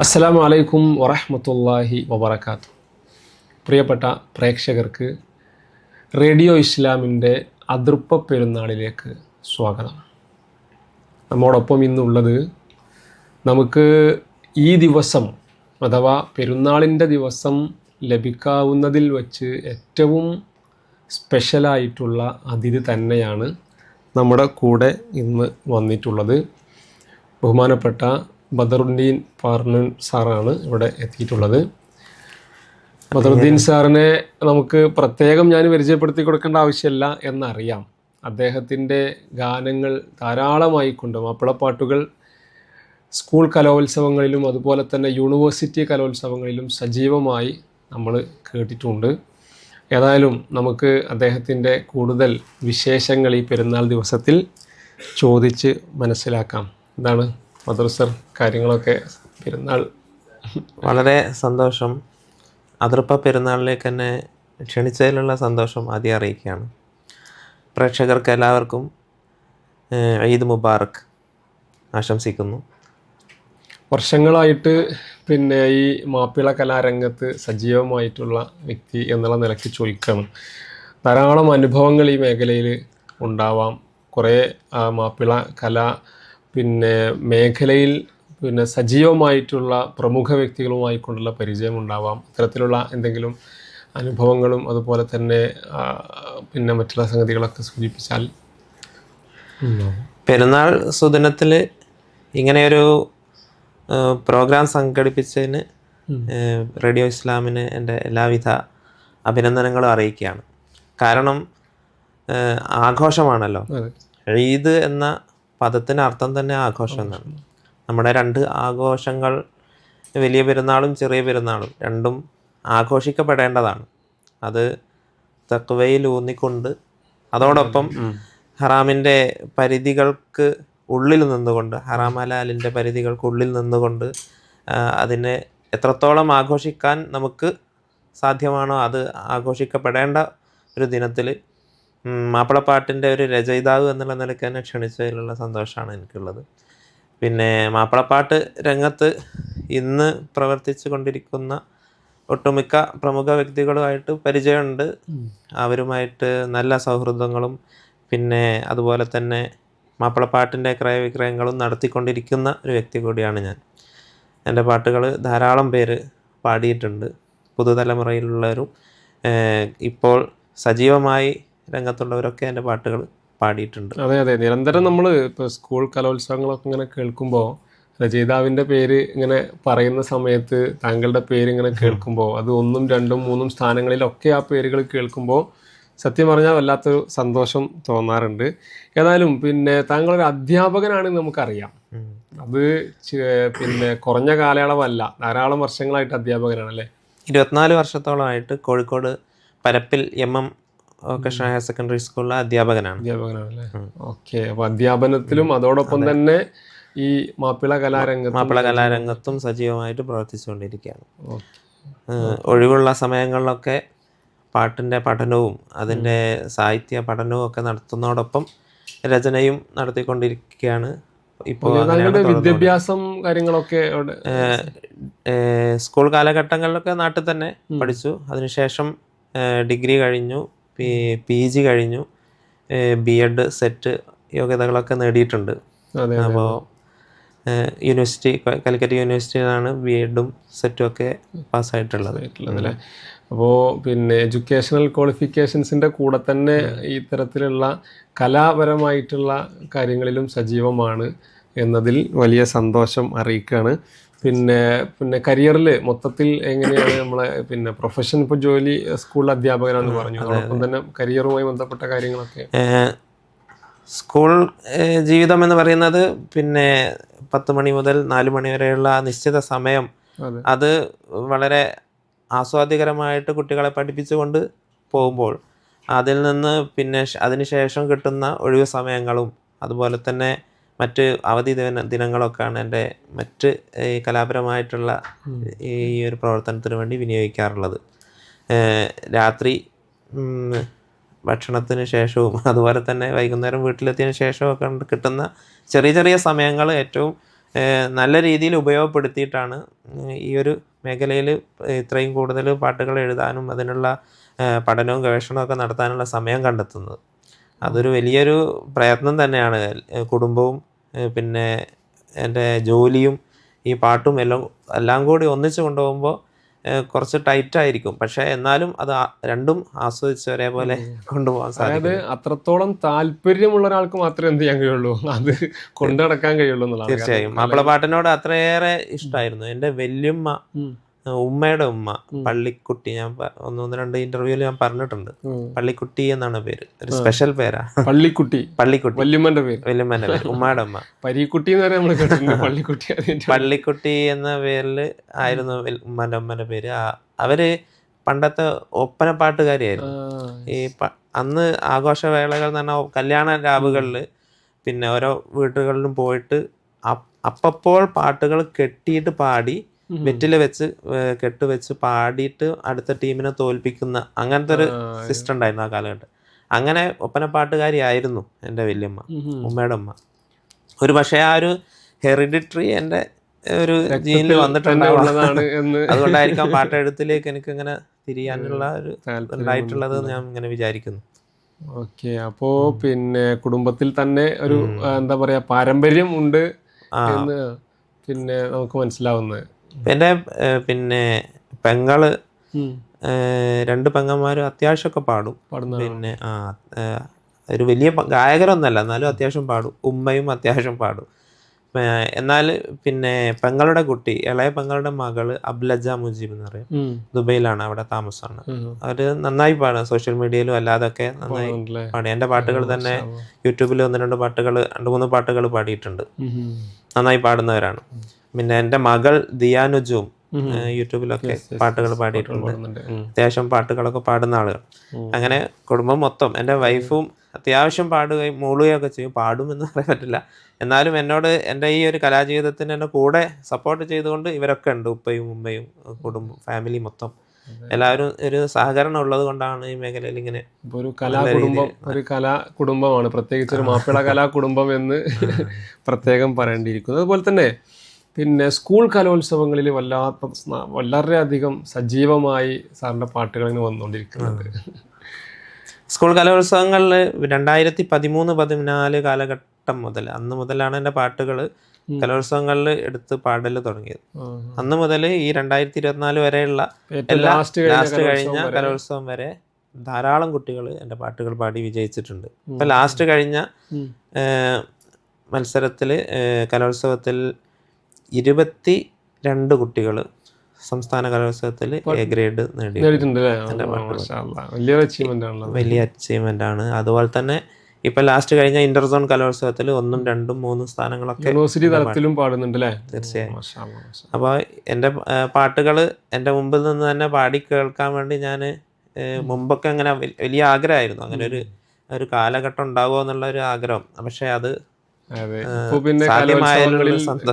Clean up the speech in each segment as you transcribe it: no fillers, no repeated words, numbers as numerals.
അസ്സലാമു അലൈക്കും വറഹ്മത്തുള്ളാഹി വബറകാതുഹു. പ്രിയപ്പെട്ട പ്രേക്ഷകർക്ക് റേഡിയോ ഇസ്ലാമിൻ്റെ അതിർപ്പ പെരുന്നാളിലേക്ക് സ്വാഗതം. നമ്മോടൊപ്പം ഇന്നുള്ളത് നമുക്ക് ഈ ദിവസം അഥവാ പെരുന്നാളിൻ്റെ ദിവസം ലഭിക്കാവുന്നതിൽ വച്ച് ഏറ്റവും സ്പെഷ്യലായിട്ടുള്ള അതിഥി തന്നെയാണ് നമ്മുടെ കൂടെ ഇന്ന് വന്നിട്ടുള്ളത്. ബഹുമാനപ്പെട്ട ബദറുദ്ദീൻ പാർനൻ സാറാണ് ഇവിടെ എത്തിയിട്ടുള്ളത്. ബദറുദ്ദീൻ സാറിനെ നമുക്ക് പ്രത്യേകം ഞാൻ പരിചയപ്പെടുത്തി കൊടുക്കേണ്ട ആവശ്യമില്ല എന്നറിയാം. അദ്ദേഹത്തിൻ്റെ ഗാനങ്ങൾ ധാരാളമായിക്കൊണ്ട് മാപ്പിളപ്പാട്ടുകൾ സ്കൂൾ കലോത്സവങ്ങളിലും അതുപോലെ തന്നെ യൂണിവേഴ്സിറ്റി കലോത്സവങ്ങളിലും സജീവമായി നമ്മൾ കേട്ടിട്ടുണ്ട്. ഏതായാലും നമുക്ക് അദ്ദേഹത്തിൻ്റെ കൂടുതൽ വിശേഷങ്ങൾ ഈ പെരുന്നാൾ ദിവസത്തിൽ ചോദിച്ച് മനസ്സിലാക്കാം. എന്താണ് മദർ സർ കാര്യങ്ങളൊക്കെ പെരുന്നാൾ? വളരെ സന്തോഷം. അതിർപ്പ പെരുന്നാളിലേക്ക് എന്നെ ക്ഷണിച്ചതിലുള്ള സന്തോഷം ആദ്യം അറിയിക്കുകയാണ്. പ്രേക്ഷകർക്ക് എല്ലാവർക്കും ഈദ് മുബാറക്ക് ആശംസിക്കുന്നു. വർഷങ്ങളായിട്ട് ഈ മാപ്പിള കലാരംഗത്ത് സജീവമായിട്ടുള്ള വ്യക്തി എന്നുള്ള നിലയ്ക്ക് ചോദിക്കണം. ധാരാളം അനുഭവങ്ങൾ ഈ മേഖലയിൽ ഉണ്ടാവാം. കുറേ മാപ്പിള കല മേഖലയിൽ സജീവമായിട്ടുള്ള പ്രമുഖ വ്യക്തികളുമായി കൊണ്ടുള്ള പരിചയമുണ്ടാവാം. ഇത്തരത്തിലുള്ള എന്തെങ്കിലും അനുഭവങ്ങളും അതുപോലെ തന്നെ മറ്റുള്ള സംഗതികളൊക്കെ സൂചിപ്പിച്ചാൽ. പെരുന്നാൾ സുദിനത്തിൽ ഇങ്ങനെയൊരു പ്രോഗ്രാം സംഘടിപ്പിച്ചതിന് റേഡിയോ ഇസ്ലാമിന് എൻ്റെ എല്ലാവിധ അഭിനന്ദനങ്ങളും അറിയിക്കുകയാണ്. കാരണം ആഘോഷമാണല്ലോ. ഈദ് എന്ന പദത്തിന് അർത്ഥം തന്നെ ആഘോഷം എന്നാണ്. നമ്മുടെ രണ്ട് ആഘോഷങ്ങൾ, വലിയ പെരുന്നാളും ചെറിയ പെരുന്നാളും രണ്ടും ആഘോഷിക്കപ്പെടേണ്ടതാണ്. അത് തഖ്വയിൽ ഊന്നിക്കൊണ്ട് അതോടൊപ്പം ഹറാമിൻ്റെ പരിധികൾക്ക് ഉള്ളിൽ നിന്നുകൊണ്ട്, ഹറാം ഹലാലിൻ്റെ പരിധികൾക്കുള്ളിൽ നിന്നുകൊണ്ട് അതിനെ എത്രത്തോളം ആഘോഷിക്കാൻ നമുക്ക് സാധ്യമാണോ അത് ആഘോഷിക്കപ്പെടേണ്ട ഒരു ദിനത്തിൽ മാപ്പിളപ്പാട്ടിൻ്റെ ഒരു രചയിതാവ് എന്നുള്ള നിലയ്ക്ക് തന്നെ ക്ഷണിച്ചതിലുള്ള സന്തോഷമാണ് എനിക്കുള്ളത്. മാപ്പിളപ്പാട്ട് രംഗത്ത് ഇന്ന് പ്രവർത്തിച്ചു കൊണ്ടിരിക്കുന്ന ഒട്ടുമിക്ക പ്രമുഖ വ്യക്തികളുമായിട്ട് പരിചയമുണ്ട്. അവരുമായിട്ട് നല്ല സൗഹൃദങ്ങളും അതുപോലെ തന്നെ മാപ്പിളപ്പാട്ടിൻ്റെ ക്രയവിക്രയങ്ങളും നടത്തിക്കൊണ്ടിരിക്കുന്ന ഒരു വ്യക്തി കൂടിയാണ് ഞാൻ. എൻ്റെ പാട്ടുകൾ ധാരാളം പേര് പാടിയിട്ടുണ്ട്. പുതുതലമുറയിലുള്ളവരും ഇപ്പോൾ സജീവമായി രംഗത്തുള്ളവരൊക്കെ എൻ്റെ പാട്ടുകൾ പാടിയിട്ടുണ്ട്. അതെ, നിരന്തരം നമ്മൾ ഇപ്പോൾ സ്കൂൾ കലോത്സവങ്ങളൊക്കെ ഇങ്ങനെ കേൾക്കുമ്പോൾ രചയിതാവിൻ്റെ പേര് ഇങ്ങനെ പറയുന്ന സമയത്ത് താങ്കളുടെ പേര് ഇങ്ങനെ കേൾക്കുമ്പോൾ അത് 1, 2, 3 സ്ഥാനങ്ങളിലൊക്കെ ആ പേരുകൾ കേൾക്കുമ്പോൾ സത്യം പറഞ്ഞാൽ വല്ലാത്തൊരു സന്തോഷം തോന്നാറുണ്ട്. ഏതായാലും താങ്കളൊരു അധ്യാപകനാണെന്ന് നമുക്കറിയാം. അത് കുറഞ്ഞ കാലയളവല്ല, ധാരാളം വർഷങ്ങളായിട്ട് അധ്യാപകനാണല്ലേ? 24 വർഷത്തോളമായിട്ട് കോഴിക്കോട് പരപ്പിൽ MM വൊക്കേഷണൽ ഹയർ സെക്കൻഡറി സ്കൂളിലെ അധ്യാപകനാണല്ലേ? ഓക്കെ. അപ്പോൾ അധ്യാപനത്തിലും അതോടൊപ്പം തന്നെ ഈ മാപ്പിള കലാരംഗത്തും സജീവമായിട്ട് പ്രവർത്തിച്ചുകൊണ്ടിരിക്കുകയാണ്. ഒഴിവുള്ള സമയങ്ങളിലൊക്കെ പാട്ടിൻ്റെ പഠനവും അതിൻ്റെ സാഹിത്യ പഠനവും ഒക്കെ നടത്തുന്നതോടൊപ്പം രചനയും നടത്തിക്കൊണ്ടിരിക്കുകയാണ്. ഇപ്പോൾ വിദ്യാഭ്യാസം കാര്യങ്ങളൊക്കെ സ്കൂൾ കാലഘട്ടങ്ങളിലൊക്കെ നാട്ടിൽ തന്നെ പഠിച്ചു. അതിനുശേഷം ഡിഗ്രി കഴിഞ്ഞു, PG കഴിഞ്ഞു, B.Ed സെറ്റ് യോഗ്യതകളൊക്കെ നേടിയിട്ടുണ്ട്. അപ്പോൾ കാലിക്കറ്റ് യൂണിവേഴ്സിറ്റിയിലാണ് B.Edഉം സെറ്റും ഒക്കെ പാസ്സായിട്ടുള്ളത്. അപ്പോൾ എഡ്യൂക്കേഷണൽ ക്വാളിഫിക്കേഷൻസിൻ്റെ കൂടെ തന്നെ ഈ തരത്തിലുള്ള കലാപരമായിട്ടുള്ള കാര്യങ്ങളിലും സജീവമാണ് എന്നതിൽ വലിയ സന്തോഷം അറിയിക്കുകയാണ്. കരിയറിൽ മൊത്തത്തിൽ എങ്ങനെയാണ് നമ്മളെ പ്രൊഫഷൻ? ഇപ്പോൾ ജോലി സ്കൂൾ അധ്യാപകനാണെന്ന് പറഞ്ഞു, അതോടൊപ്പം തന്നെ കരിയറുമായി ബന്ധപ്പെട്ട കാര്യങ്ങളൊക്കെ. സ്കൂൾ ജീവിതം എന്ന് പറയുന്നത് 10 മണി മുതൽ 4 മണി വരെയുള്ള നിശ്ചിത സമയം, അത് വളരെ ആസ്വാദ്യകരമായിട്ട് കുട്ടികളെ പഠിപ്പിച്ചുകൊണ്ട് പോകുമ്പോൾ അതിൽ നിന്ന് അതിനുശേഷം കിട്ടുന്ന ഒഴിവ് സമയങ്ങളും അതുപോലെ തന്നെ മറ്റ് അവധി ദിനങ്ങളൊക്കെയാണ് എൻ്റെ മറ്റ് ഈ കലാപരമായിട്ടുള്ള ഈ ഒരു പ്രവർത്തനത്തിന് വേണ്ടി വിനിയോഗിക്കാറുള്ളത്. രാത്രി ഭക്ഷണത്തിന് ശേഷവും അതുപോലെ തന്നെ വൈകുന്നേരം വീട്ടിലെത്തിയതിന് ശേഷമൊക്കെ കിട്ടുന്ന ചെറിയ ചെറിയ സമയങ്ങൾ ഏറ്റവും നല്ല രീതിയിൽ ഉപയോഗപ്പെടുത്തിയിട്ടാണ് ഈ ഒരു മേഖലയിൽ ഇത്രയും കൂടുതൽ പാട്ടുകൾ എഴുതാനും അതിനുള്ള പഠനവും ഗവേഷണവും ഒക്കെ നടത്താനുള്ള സമയം കണ്ടെത്തുന്നത്. അതൊരു വലിയൊരു പ്രയത്നം തന്നെയാണ്. കുടുംബവും പിന്നെ എൻ്റെ ജോലിയും ഈ പാട്ടും എല്ലാം കൂടി ഒന്നിച്ച് കൊണ്ടുപോകുമ്പോൾ കുറച്ച് ടൈറ്റ് ആയിരിക്കും. പക്ഷെ എന്നാലും അത് രണ്ടും ആസ്വദിച്ച് ഒരേപോലെ കൊണ്ടുപോകാൻ സാധിക്കും. അതായത് അത്രത്തോളം താല്പര്യമുള്ള ഒരാൾക്ക് മാത്രമേ എന്ത് ചെയ്യാൻ കഴിയുള്ളൂ, അത് കൊണ്ടു നടക്കാൻ കഴിയുള്ളൂ എന്നുള്ളതാണ്. തീർച്ചയായും മാപ്പിളപ്പാട്ടിനോട് അത്രയേറെ ഇഷ്ടമായിരുന്നു. എൻ്റെ വല്യമ്മ, ഉമ്മയുടെ ഉമ്മ പള്ളിക്കുട്ടി, ഞാൻ ഒന്ന് രണ്ട് ഇന്റർവ്യൂവിൽ ഞാൻ പറഞ്ഞിട്ടുണ്ട്. പള്ളിക്കുട്ടി എന്നാണ് പേര്, ഒരു സ്പെഷ്യൽ പേരാ. പള്ളിക്കുട്ടി വല്യമ്മന്റെ പേര്, വല്യമ്മന്റെ പേര്, ഉമ്മയുടെ ഉമ്മ. പരീക്കുട്ടി എന്ന് വരെ നമ്മൾ കേട്ടിട്ടുണ്ട്. പള്ളിക്കുട്ടി എന്ന പേരിൽ ആയിരുന്നു ഉമ്മന്റെ പേര്. അവര് പണ്ടത്തെ ഒപ്പന പാട്ടുകാരിയായിരുന്നു. ഈ അന്ന് ആഘോഷവേളകൾ എന്ന് പറഞ്ഞാൽ കല്യാണ രാവുകളിൽ പിന്നെ ഓരോ വീട്ടുകളിലും പോയിട്ട് അപ്പപ്പോൾ പാട്ടുകൾ കെട്ടിയിട്ട് പാടി വെറ്റില വെച്ച് കെട്ടുവെച്ച് പാടിയിട്ട് അടുത്ത ടീമിനെ തോൽപ്പിക്കുന്ന അങ്ങനത്തെ ഒരു സിസ്റ്റം ഉണ്ടായിരുന്നു ആ കാലഘട്ടം. അങ്ങനെ ഒപ്പനപ്പാട്ടുകാരി ആയിരുന്നു എൻ്റെ വല്യമ്മ, ഉമ്മയുടെ ഉമ്മ. ഒരു പക്ഷേ ആ ഒരു ഹെറിഡിറ്ററി എൻ്റെ ഒരു ജീനിൽ വന്നിട്ടുണ്ടാവുന്നതാണ്. അതുകൊണ്ടായിരിക്കാം പാട്ടെഴുത്തിലേക്ക് എനിക്ക് ഇങ്ങനെ തിരിയാനുള്ള ഒരു ഉണ്ടായിട്ടുള്ളത് ഞാൻ ഇങ്ങനെ വിചാരിക്കുന്നു. ഓക്കെ, അപ്പോ പിന്നെ കുടുംബത്തിൽ തന്നെ ഒരു എന്താ പറയാ പാരമ്പര്യം ഉണ്ട് എന്ന് പിന്നെ നമുക്ക് മനസ്സിലാവുന്നത്. എൻ്റെ പിന്നെ പെങ്ങള്, 2 പെങ്ങന്മാരും അത്യാവശ്യമൊക്കെ പാടും. പിന്നെ ഒരു വലിയ ഗായകരൊന്നല്ല, എന്നാലും അത്യാവശ്യം പാടും. ഉമ്മയും അത്യാവശ്യം പാടും. എന്നാൽ പിന്നെ പെങ്ങളുടെ കുട്ടി, ഇളയ പെങ്ങളുടെ മകള് അബ്ലജ മുജീബ് എന്ന് പറയും, ദുബൈയിലാണ്, അവിടെ താമസമാണ്. അവര് നന്നായി പാടും, സോഷ്യൽ മീഡിയയിലും അല്ലാതൊക്കെ നന്നായി പാടി. എൻ്റെ പാട്ടുകൾ തന്നെ യൂട്യൂബിൽ 2-3 പാട്ടുകൾ പാടിയിട്ടുണ്ട്. നന്നായി പാടുന്നവരാണ്. പിന്നെ എൻ്റെ മകൾ ദിയാനുജും യൂട്യൂബിലൊക്കെ പാട്ടുകൾ പാടിയിട്ടുണ്ട്. അത്യാവശ്യം പാട്ടുകളൊക്കെ പാടുന്ന ആളുകൾ. അങ്ങനെ കുടുംബം മൊത്തം, എൻ്റെ വൈഫും അത്യാവശ്യം പാടുകയും മൂളുകയൊക്കെ ചെയ്യും. പാടുമെന്ന് പറയാൻ പറ്റില്ല, എന്നാലും എന്നോട് എൻ്റെ ഈ ഒരു കലാജീവിതത്തിന് എൻ്റെ കൂടെ സപ്പോർട്ട് ചെയ്തുകൊണ്ട് ഇവരൊക്കെ ഉണ്ട്. ഉപ്പയും ഉമ്മയും കുടുംബം, ഫാമിലി മൊത്തം എല്ലാവരും ഒരു സഹകരണം ഉള്ളത് കൊണ്ടാണ് ഈ മേഖലയിൽ ഇങ്ങനെ ഒരു കലാകുടുംബം, ഒരു കലാ കുടുംബമാണ്, പ്രത്യേകിച്ച് ഒരു മാപ്പിള കലാ കുടുംബം എന്ന് പ്രത്യേകം പറയേണ്ടിയിരിക്കുന്നു. അതുപോലെ തന്നെ പിന്നെ സ്കൂൾ കലോത്സവങ്ങളിൽ വളരെയധികം സജീവമായി സാറിൻ്റെ പാട്ടുകൾ ഇങ്ങനെ വന്നുകൊണ്ടിരിക്കുന്നുണ്ട്. സ്കൂൾ കലോത്സവങ്ങളിൽ 2013-14 കാലഘട്ടം മുതൽ, അന്ന് മുതലാണ് എൻ്റെ പാട്ടുകൾ കലോത്സവങ്ങളിൽ എടുത്ത് പാടൽ തുടങ്ങിയത്. അന്ന് മുതൽ ഈ 2024 വരെയുള്ള ലാസ്റ്റ് കഴിഞ്ഞ കലോത്സവം വരെ ധാരാളം കുട്ടികൾ എൻ്റെ പാട്ടുകൾ പാടി വിജയിച്ചിട്ടുണ്ട്. ഇപ്പം ലാസ്റ്റ് കഴിഞ്ഞ മത്സരത്തിൽ കലോത്സവത്തിൽ 22 കുട്ടികൾ സംസ്ഥാന കലോത്സവത്തിൽ എ ഗ്രേഡ് നേടിയിട്ടുണ്ട്. വലിയ അച്ചീവ്മെന്റ് ആണ്. അതുപോലെ തന്നെ ഇപ്പൊ ലാസ്റ്റ് കഴിഞ്ഞ ഇന്റർ സോൺ കലോത്സവത്തിൽ 1, 2, 3 സ്ഥാനങ്ങളൊക്കെ യൂണിവേഴ്സിറ്റി തലത്തിലും പാടുന്നുണ്ട്. തീർച്ചയായും. അപ്പോൾ എൻ്റെ പാട്ടുകൾ എൻ്റെ മുമ്പിൽ നിന്ന് തന്നെ പാടി കേൾക്കാൻ വേണ്ടി ഞാൻ മുമ്പൊക്കെ അങ്ങനെ വലിയ ആഗ്രഹമായിരുന്നു. അങ്ങനെ ഒരു കാലഘട്ടം ഉണ്ടാകുമോ എന്നുള്ള ഒരു ആഗ്രഹം. പക്ഷെ അത് പിന്നെ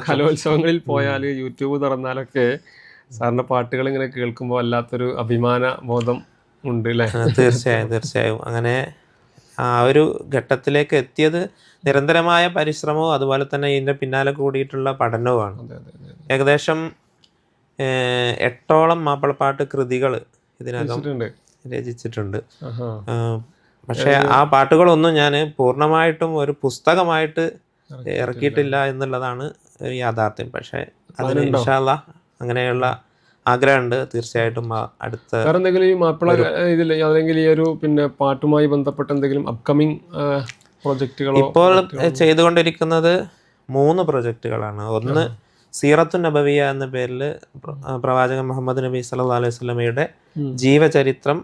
കലോത്സവങ്ങളിൽ പോയാൽ യൂട്യൂബ് തുറന്നാലൊക്കെ സാറിന്റെ പാട്ടുകൾ ഇങ്ങനെ കേൾക്കുമ്പോൾ വല്ലാത്തൊരു അഭിമാന ബോധം ഉണ്ട് അല്ലേ? തീർച്ചയായും. അങ്ങനെ ആ ഒരു ഘട്ടത്തിലേക്ക് എത്തിയത് നിരന്തരമായ പരിശ്രമവും അതുപോലെ തന്നെ ഇതിന്റെ പിന്നാലെ കൂടിയിട്ടുള്ള പഠനവുമാണ്. ഏകദേശം 8ഓളം മാപ്പിളപ്പാട്ട് കൃതികൾ ഇതിനകം രചിച്ചിട്ടുണ്ട്. പക്ഷെ ആ പാട്ടുകളൊന്നും ഞാൻ പൂർണ്ണമായിട്ടും ഒരു പുസ്തകമായിട്ട് ഇറക്കിയിട്ടില്ല എന്നുള്ളതാണ് യാഥാർത്ഥ്യം. പക്ഷെ അതിന് ഇൻഷാ അല്ലാഹ് അങ്ങനെയുള്ള ആഗ്രഹമുണ്ട്. തീർച്ചയായിട്ടും അടുത്ത എന്തെങ്കിലും ഈ മാപ്പിള ഇതിൽ അല്ലെങ്കിൽ ഈ ഒരു പിന്നെ പാട്ടുമായി ബന്ധപ്പെട്ട എന്തെങ്കിലും അപ്കമിങ് പ്രൊജക്റ്റുകളോ? ഇപ്പോൾ ചെയ്തുകൊണ്ടിരിക്കുന്നത് 3 പ്രൊജക്റ്റുകളാണ്. ഒന്ന് സീറത്തു നബവിയ എന്ന പേരിൽ പ്രവാചകൻ മുഹമ്മദ് നബി സല്ലല്ലാഹു അലൈഹി വസല്ലമയുടെ ജീവചരിത്രം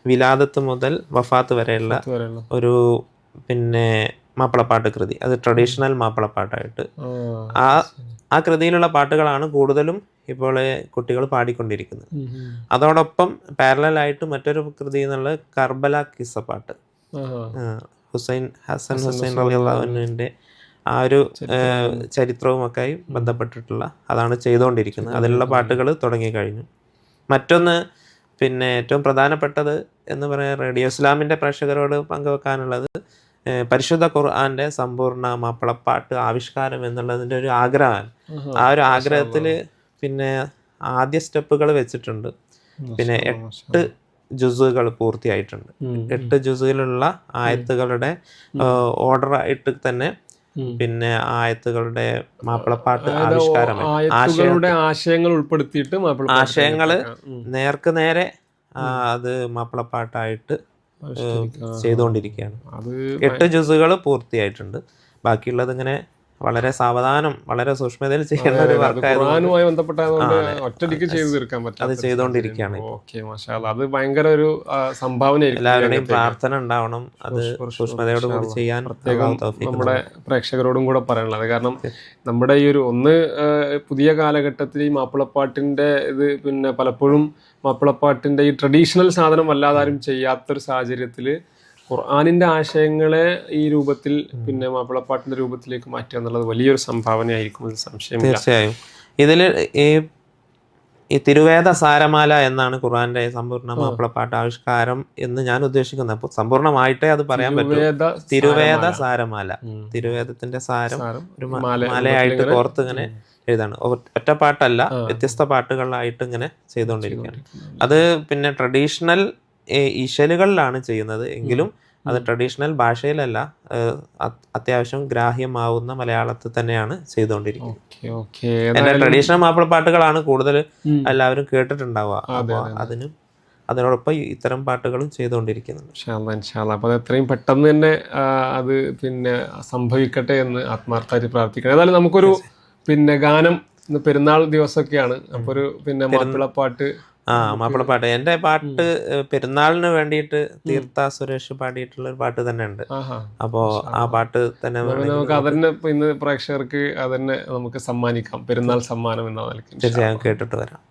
വിലാദത്ത് മുതൽ വഫാത്ത് വരെയുള്ള ഒരു പിന്നെ മാപ്പിളപ്പാട്ട് കൃതി. അത് ട്രഡീഷണൽ മാപ്പിളപ്പാട്ടായിട്ട് ആ കൃതിയിലുള്ള പാട്ടുകളാണ് കൂടുതലും ഇപ്പോൾ കുട്ടികൾ പാടിക്കൊണ്ടിരിക്കുന്നത്. അതോടൊപ്പം പാരലായിട്ട് മറ്റൊരു കൃതി എന്നുള്ളത് കർബല കിസ്സപ്പാട്ട്, ഹസൻ ഹുസൈൻ റളിയല്ലാഹു അൻഹുവിന്റെ ആ ഒരു ചരിത്രവുമൊക്കെ ബന്ധപ്പെട്ടിട്ടുള്ള അതാണ് ചെയ്തുകൊണ്ടിരിക്കുന്നത്. അതിലുള്ള പാട്ടുകൾ തുടങ്ങിക്കഴിഞ്ഞു. മറ്റൊന്ന് പിന്നെ ഏറ്റവും പ്രധാനപ്പെട്ടത് എന്ന് പറയാൻ റേഡിയോ ഇസ്ലാമിൻ്റെ പ്രേക്ഷകരോട് പങ്കുവെക്കാനുള്ളത് പരിശുദ്ധ ഖുർആന്റെ സമ്പൂർണ്ണ മാപ്പിളപ്പാട്ട് ആവിഷ്കാരം എന്നുള്ളതിൻ്റെ ഒരു ആഗ്രഹമാണ്. ആ ഒരു ആഗ്രഹത്തിൽ പിന്നെ ആദ്യ സ്റ്റെപ്പുകൾ വെച്ചിട്ടുണ്ട്. പിന്നെ 8 ജുസുകൾ പൂർത്തിയായിട്ടുണ്ട്. 8 ജുസുകളിലുള്ള ആയത്തുകളുടെ ഓർഡർ ആയിട്ട് തന്നെ പിന്നെ ആയത്തുകളുടെ മാപ്പിളപ്പാട്ട് ആവിഷ്കാരം, ആശയങ്ങൾ ഉൾപ്പെടുത്തിയിട്ട് ആശയങ്ങള് നേർക്ക് നേരെ അത് മാപ്പിളപ്പാട്ടായിട്ട് ചെയ്തുകൊണ്ടിരിക്കുകയാണ്. 8 ജുസുകൾ പൂർത്തിയായിട്ടുണ്ട്. ബാക്കിയുള്ളത് ഇങ്ങനെ വളരെ സാവധാനം, വളരെ സൂക്ഷ്മതയിൽ ചെയ്യുന്ന ഒരു ഖുർആനുമായി ബന്ധപ്പെട്ടതുകൊണ്ട് ഒറ്റയടിക്ക് ചെയ്തു തീർക്കാൻ പറ്റും. അത് ചെയ്തുകൊണ്ടിരിക്കുകയാണ്. ഓക്കേ, മാഷാ അല്ലാഹ്. അത് ഭയങ്കര ഒരു സംഭാവന. എല്ലാവരുടെയും പ്രാർത്ഥന ഉണ്ടാവണം. അത് സൂക്ഷ്മതയോടുകൂടി ചെയ്യാൻ നമ്മുടെ പ്രേക്ഷകരോടും കൂടെ പറയാനുള്ളത്. കാരണം നമ്മുടെ ഈ ഒരു പുതിയ കാലഘട്ടത്തിൽ ഈ മാപ്പിളപ്പാട്ടിന്റെ ഇത് പിന്നെ പലപ്പോഴും മാപ്പിളപ്പാട്ടിന്റെ ഈ ട്രഡീഷണൽ സാധനം വല്ലാതാരും ചെയ്യാത്തൊരു സാഹചര്യത്തിൽ ഖുർആനിന്റെ ആശയങ്ങളെ ഈ രൂപത്തിൽ പിന്നെ മാപ്പിളപ്പാട്ടിന്റെ രൂപത്തിലേക്ക് മാറ്റുക എന്നുള്ളത് വലിയൊരു സംഭാവനയായിരിക്കും, സംശയമില്ല. തീർച്ചയായും. ഇതിൽ ഈ തിരുവേദ സാരമാല എന്നാണ് ഖുർആന്റെ സമ്പൂർണ്ണ മാപ്പിളപ്പാട്ട് ആവിഷ്കാരം എന്ന് ഞാൻ ഉദ്ദേശിക്കുന്നത്. അപ്പോൾ സമ്പൂർണ്ണമായിട്ടേ അത് പറയാൻ പറ്റും. തിരുവേദ സാരമാല, തിരുവേദത്തിന്റെ സാരം ഒരു മാലയായിട്ട് കോർത്ത് ഇങ്ങനെ എഴുതാണ്. ഒറ്റപ്പാട്ടല്ല, വ്യത്യസ്ത പാട്ടുകളായിട്ട് ഇങ്ങനെ ചെയ്തുകൊണ്ടിരിക്കുകയാണ്. അത് പിന്നെ ട്രഡീഷണൽ ഇശലുകളിലാണ് ചെയ്യുന്നത് എങ്കിലും അത് ട്രഡീഷണൽ ഭാഷയിലല്ല, അത്യാവശ്യം ഗ്രാഹ്യമാവുന്ന മലയാളത്തിൽ തന്നെയാണ് ചെയ്തുകൊണ്ടിരിക്കുന്നത്. എന്റെ ട്രഡീഷണൽ മാപ്പിളപ്പാട്ടുകളാണ് കൂടുതൽ എല്ലാവരും കേട്ടിട്ടുണ്ടാവുക. അപ്പോൾ അതിനോടൊപ്പം ഇത്തരം പാട്ടുകളും ചെയ്തുകൊണ്ടിരിക്കുന്നുണ്ട്. അപ്പോൾ അത് എത്രയും പെട്ടെന്ന് തന്നെ അത് പിന്നെ സംഭവിക്കട്ടെ എന്ന് ആത്മാർത്ഥമായിട്ട് പ്രാർത്ഥിക്കണം. ഏതായാലും നമുക്കൊരു പിന്നെ ഗാനം, പെരുന്നാൾ ദിവസമൊക്കെയാണ്, അപ്പോൾ ഒരു പിന്നെ മാപ്പിളപ്പാട്ട്. മാപ്പിളപ്പാട്ട് എൻ്റെ പാട്ട് പെരുന്നാളിന് വേണ്ടിയിട്ട് തീർത്ഥ സുരേഷ് പാടിയിട്ടുള്ള ഒരു പാട്ട് തന്നെ ഉണ്ട്. അപ്പോ ആ പാട്ട് തന്നെ നമുക്ക് അതന്നെ ഇന്ന് പ്രേക്ഷകർക്ക് അതന്നെ നമുക്ക് സമ്മാനിക്കാം, പെരുന്നാൾ സമ്മാനം എന്ന നിലയ്ക്ക്. തീർച്ചയായും കേട്ടിട്ട് വരാം.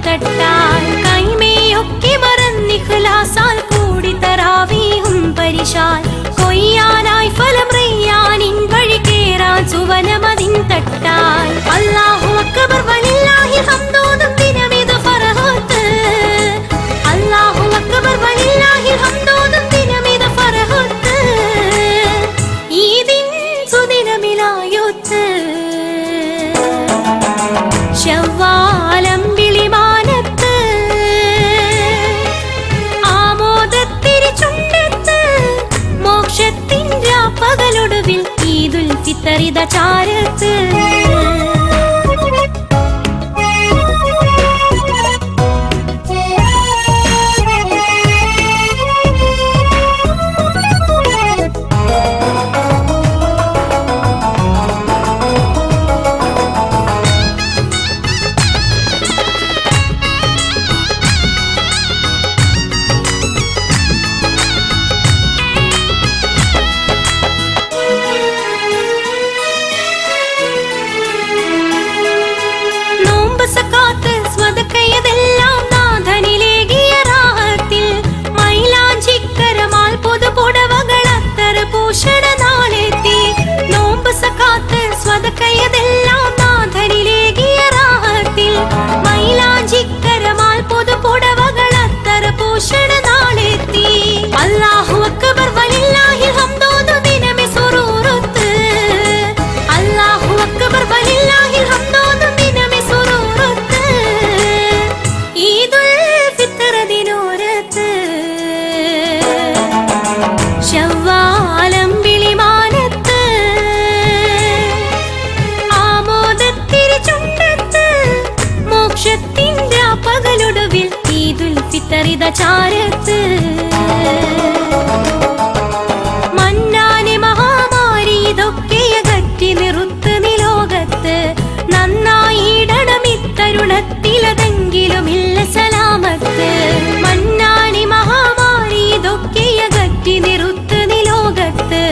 തട്ടാൽ കൈമേയൊക്കെ മറന്നിഖ്ലാസാൽ കൂടി തറാവീഹും പരിശാൽ കൊയ്യാനായി ഫലം റയ്യാനിൻ വഴി കേറാൻ സുവനമതിൻ തട്ടാൽ അല്ലാഹു അക്ബർ വലില്ലാഹി ഹംദോദും ദിനമിത് ഫർഹത്ത് അല്ലാഹു അക്ബർ വലില്ലാഹി ഹംദോദും ദിനമിത് ഫർഹത്ത് ഈദിൻ സുദിനമിലായൊത്ത് ശവ്വാലം വിളിമാനത്ത് ആമോദത്തിരി ചുണ്ടത്ത് മോക്ഷത്തിൻ്റെ പകലൊടുവിൽ ഈദുൽ ഫിത്തറിത ചാരത്ത് അല്ലാഹു അക്ബർ വലില്ലാഹി ഹംദോദു ദിനമി സുറൂറത്ത് അല്ലാഹു അക്ബർ വലില്ലാഹി ഹംദോദു ദിനമി സുറൂറത്ത് ഈദുൽ ഫിത്ർ ദിനോരത്ത് ശവ്വാലം വിളിമാനത്ത് ആമോദത്തിരി ചുണ്ടത്ത് മോക്ഷത്തിൻ്റെ പകലൊടുവിൽ ഈദുൽ ഫിത്തറിത ചാരത്ത് മന്നാനെ മഹാമാരി ഇതൊക്കെയകറ്റി നിറുത്ത് നിലോകത്ത് നന്നായിടണം ഇത്തരുണത്തിലതെങ്കിലും ഇല്ല സലാമത്ത് മന്നാനെ മഹാമാരി ഇതൊക്കെയകറ്റി നിറുത്ത് നിലോകത്ത്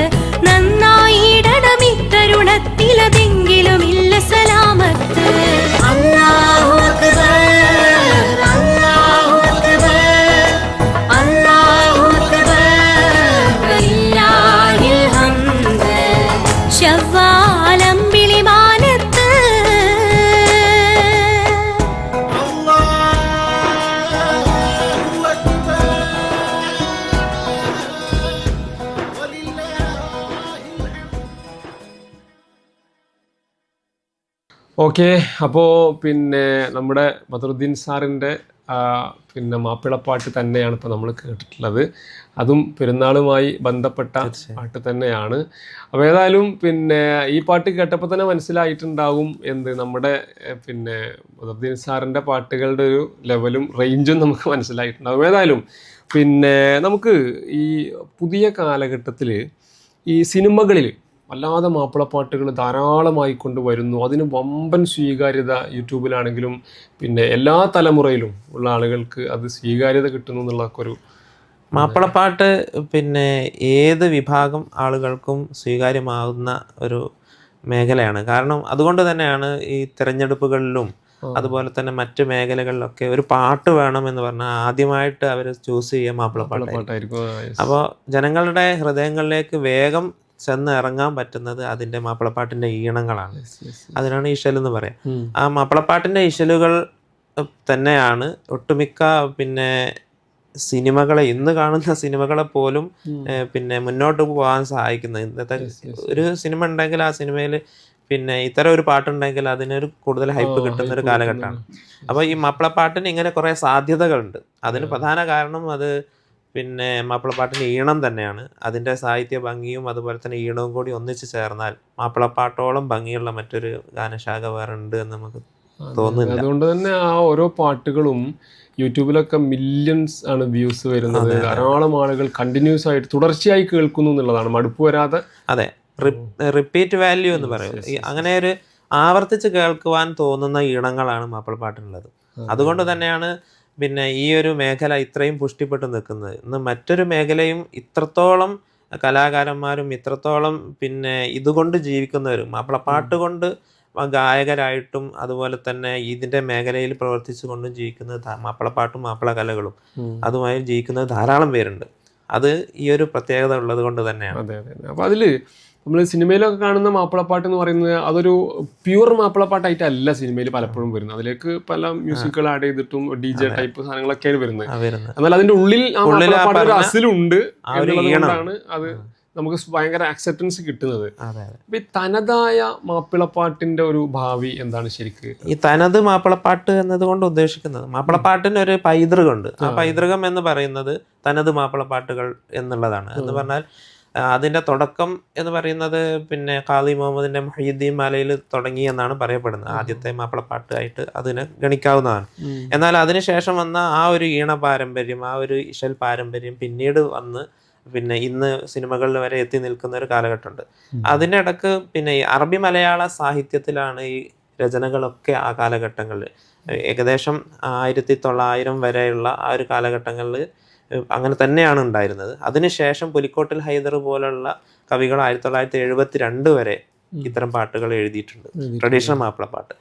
നന്നായിടണം ഇത്തരുണത്തിലതെങ്കിലും ഇല്ല സലാമത്ത് അല്ലാഹു അക്ബർ ശവ്വാലം വിളിമാനത്ത് ഓക്കെ, അപ്പോൾ പിന്നെ നമ്മുടെ ബദറുദ്ദീൻ സാറിൻ്റെ പിന്നെ മാപ്പിളപ്പാട്ട് തന്നെയാണ് ഇപ്പോൾ നമ്മൾ കേട്ടിട്ടുള്ളത്. അതും പെരുന്നാളുമായി ബന്ധപ്പെട്ട പാട്ട് തന്നെയാണ്. അപ്പോൾ ഏതായാലും പിന്നെ ഈ പാട്ട് കേട്ടപ്പോൾ തന്നെ മനസ്സിലായിട്ടുണ്ടാവും എന്ത് നമ്മുടെ പിന്നെ ബദറുദ്ദീൻ സാറിൻ്റെ പാട്ടുകളുടെ ഒരു ലെവലും റേഞ്ചും നമുക്ക് മനസ്സിലായിട്ടുണ്ടാവും. ഏതായാലും പിന്നെ നമുക്ക് ഈ പുതിയ കാലഘട്ടത്തിൽ ഈ സിനിമകളിൽ വല്ലാതെ മാപ്പിളപ്പാട്ടുകൾ ധാരാളമായി കൊണ്ടുവരുന്നു. അതിന് വമ്പൻ സ്വീകാര്യത യൂട്യൂബിലാണെങ്കിലും പിന്നെ എല്ലാ തലമുറയിലും ഉള്ള ആളുകൾക്ക് അത് സ്വീകാര്യത കിട്ടുന്നു എന്നുള്ളതൊക്കെ ഒരു മാപ്പിളപ്പാട്ട് പിന്നെ ഏത് വിഭാഗം ആളുകൾക്കും സ്വീകാര്യമാകുന്ന ഒരു മേഖലയാണ്. കാരണം അതുകൊണ്ട് തന്നെയാണ് ഈ തിരഞ്ഞെടുപ്പുകളിലും അതുപോലെ തന്നെ മറ്റു മേഖലകളിലൊക്കെ ഒരു പാട്ട് വേണം എന്ന് പറഞ്ഞാൽ ആദ്യമായിട്ട് അവർ ചൂസ് ചെയ്യുക മാപ്പിളപ്പാട്ടായിരിക്കും. അപ്പോൾ ജനങ്ങളുടെ ഹൃദയങ്ങളിലേക്ക് വേഗം ചെന്ന് ഇറങ്ങാൻ പറ്റുന്നത് അതിൻ്റെ മാപ്പിളപ്പാട്ടിൻ്റെ ഈണങ്ങളാണ്. അതിനാണ് ഇശൽ എന്ന് പറയാം. ആ മാപ്പിളപ്പാട്ടിൻ്റെ ഇശലുകൾ തന്നെയാണ് ഒട്ടുമിക്ക പിന്നെ സിനിമകളെ, ഇന്ന് കാണുന്ന സിനിമകളെ പോലും പിന്നെ മുന്നോട്ട് പോകാൻ സഹായിക്കുന്നത്. ഇന്നത്തെ ഒരു സിനിമ ഉണ്ടെങ്കിൽ ആ സിനിമയിൽ പിന്നെ ഇത്തരം ഒരു പാട്ടുണ്ടെങ്കിൽ അതിനൊരു കൂടുതൽ ഹൈപ്പ് കിട്ടുന്ന ഒരു കാലഘട്ടമാണ്. അപ്പോൾ ഈ മാപ്പിളപ്പാട്ടിന് ഇങ്ങനെ കുറേ സാധ്യതകളുണ്ട്. അതിന് പ്രധാന കാരണം അത് പിന്നെ മാപ്പിളപ്പാട്ടിൻ്റെ ഈണം തന്നെയാണ്. അതിൻ്റെ സാഹിത്യ ഭംഗിയും അതുപോലെ തന്നെ ഈണവും കൂടി ഒന്നിച്ച് ചേർന്നാൽ മാപ്പിളപ്പാട്ടോളം ഭംഗിയുള്ള മറ്റൊരു ഗാനശാഖ വേറെ ഉണ്ട് എന്ന് നമുക്ക് തോന്നുന്നില്ല. അതുകൊണ്ട് തന്നെ ആ ഓരോ പാട്ടുകളും യൂട്യൂബിലൊക്കെ മില്യൺസ് ആണ് വ്യൂസ് വരുന്നത്. ധാരാളം ആളുകൾ കണ്ടിന്യൂസ് ആയിട്ട് തുടർച്ചയായി കേൾക്കുന്നു എന്നുള്ളതാണ്, മടുപ്പ് വരാതെ. അതെ, റിപ്പീറ്റ് വാല്യൂ എന്ന് പറയും. അങ്ങനെ ഒരു ആവർത്തിച്ച് കേൾക്കുവാൻ തോന്നുന്ന ഈണങ്ങളാണ് മാപ്പിളപ്പാട്ടിനുള്ളത്. അതുകൊണ്ട് തന്നെയാണ് പിന്നെ ഈ ഒരു മേഖല ഇത്രയും പുഷ്ടിപ്പെട്ട് നിൽക്കുന്നത്. ഇന്ന് മറ്റൊരു മേഖലയും ഇത്രത്തോളം കലാകാരന്മാരും ഇത്രത്തോളം പിന്നെ ഇതുകൊണ്ട് ജീവിക്കുന്നവരും മാപ്പിളപ്പാട്ട് കൊണ്ട് ഗായകരായിട്ടും അതുപോലെ തന്നെ ഇതിന്റെ മേഖലയിൽ പ്രവർത്തിച്ചു കൊണ്ടും ജീവിക്കുന്നത് മാപ്പിളപ്പാട്ടും മാപ്പിള കലകളും അതുമായി ജീവിക്കുന്നത് ധാരാളം പേരുണ്ട്. അത് ഈ ഒരു പ്രത്യേകത ഉള്ളത് കൊണ്ട് തന്നെയാണ്. അതെ അതെ. അപ്പോൾ അതില് നമ്മൾ സിനിമയിലൊക്കെ കാണുന്ന മാപ്പിളപ്പാട്ട് എന്ന് പറയുന്നത് അതൊരു പ്യുവർ മാപ്പിളപ്പാട്ടായിട്ടല്ല സിനിമയിൽ പലപ്പോഴും വരുന്നത്. അതിലേക്ക് പല മ്യൂസിക്കുകൾ ആഡ് ചെയ്തിട്ടും DJ ടൈപ്പ് സാധനങ്ങളൊക്കെയാണ് വരുന്നത്. എന്നാൽ അതിന്റെ ഉള്ളിൽ ആ മാപ്പിളപ്പാട്ട് ഒരു അസിലുണ്ട് എന്നുള്ളതുകൊണ്ടാണ് അത് നമുക്ക് ഭയങ്കര ആക്സെപ്റ്റൻസ് കിട്ടുന്നത്. അപ്പൊ ഈ തനതായ മാപ്പിളപ്പാട്ടിന്റെ ഒരു ഭാവി എന്താണ് ശരിക്ക്? ഈ തനത് മാപ്പിളപ്പാട്ട് എന്നതുകൊണ്ട് ഉദ്ദേശിക്കുന്നത് മാപ്പിളപ്പാട്ടിന് ഒരു പൈതൃകമുണ്ട്. ആ പൈതൃകം എന്ന് പറയുന്നത് തനത് മാപ്പിളപ്പാട്ടുകൾ എന്നുള്ളതാണ്. എന്ന് പറഞ്ഞാൽ അതിന്റെ തുടക്കം എന്ന് പറയുന്നത് പിന്നെ ഖാദി മുഹമ്മദിന്റെ മുഹ്യിദ്ദീൻ മാലയിൽ തുടങ്ങി എന്നാണ് പറയപ്പെടുന്നത്. ആദ്യത്തെ മാപ്പിളപ്പാട്ടായിട്ട് അതിനെ ഗണിക്കാവുന്നതാണ്. എന്നാൽ അതിനുശേഷം വന്ന ആ ഒരു ഈണ പാരമ്പര്യം, ആ ഒരു ഇശൽ പാരമ്പര്യം പിന്നീട് വന്ന് പിന്നെ ഇന്ന് സിനിമകളിൽ വരെ എത്തി നിൽക്കുന്ന ഒരു കാലഘട്ടമുണ്ട്. അതിൻ്റെ ഇടക്ക് പിന്നെ ഈ അറബി മലയാള സാഹിത്യത്തിലാണ് ഈ രചനകളൊക്കെ ആ കാലഘട്ടങ്ങളിൽ ഏകദേശം 1900 വരെയുള്ള ആ ഒരു കാലഘട്ടങ്ങളിൽ അങ്ങനെ തന്നെയാണ് ഉണ്ടായിരുന്നത്. അതിനുശേഷം പുലിക്കോട്ടിൽ ഹൈദർ പോലുള്ള കവികൾ 1972 വരെ ഇത്തരം പാട്ടുകൾ എഴുതിയിട്ടുണ്ട്, ട്രഡീഷണൽ മാപ്പിളപ്പാട്ട്.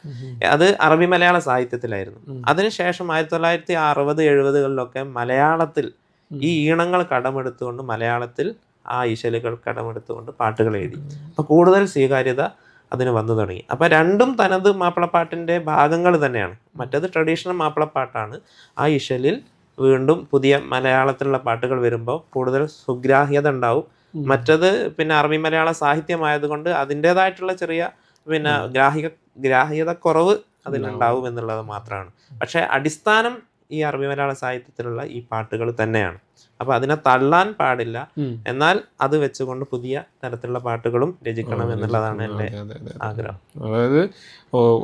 അത് അറബി മലയാള സാഹിത്യത്തിലായിരുന്നു. അതിനുശേഷം 1960-70കളിലൊക്കെ മലയാളത്തിൽ ഈ ഈണങ്ങൾ കടമെടുത്തുകൊണ്ട് മലയാളത്തിൽ ആ ഇശലുകൾ കടമെടുത്തുകൊണ്ട് പാട്ടുകൾ എഴുതി. അപ്പോൾ കൂടുതൽ സ്വീകാര്യത അതിന് വന്നു തുടങ്ങി. അപ്പോൾ രണ്ടും തനത് മാപ്പിളപ്പാട്ടിൻ്റെ ഭാഗങ്ങൾ തന്നെയാണ്. മറ്റത് ട്രഡീഷണൽ മാപ്പിളപ്പാട്ടാണ്. ആ ഇശലിൽ വീണ്ടും പുതിയ മലയാളത്തിലുള്ള പാട്ടുകൾ വരുമ്പോൾ കൂടുതൽ സുഗ്രാഹ്യത ഉണ്ടാവും. മറ്റത് പിന്നെ അറബി മലയാള സാഹിത്യമായതുകൊണ്ട് അതിൻ്റെതായിട്ടുള്ള ചെറിയ പിന്നെ ഗ്രാഹ്യത കുറവ് അതിലുണ്ടാവും എന്നുള്ളത് മാത്രമാണ്. പക്ഷേ അടിസ്ഥാനം ഈ അറബി മലയാള സാഹിത്യത്തിലുള്ള ഈ പാട്ടുകൾ തന്നെയാണ്. അപ്പൊ അതിനെ തള്ളാൻ പാടില്ല, എന്നാൽ അത് വെച്ചുകൊണ്ട് പുതിയ തരത്തിലുള്ള പാട്ടുകളും രചിക്കണം എന്നുള്ളതാണ് എൻ്റെ ആഗ്രഹം. അതായത്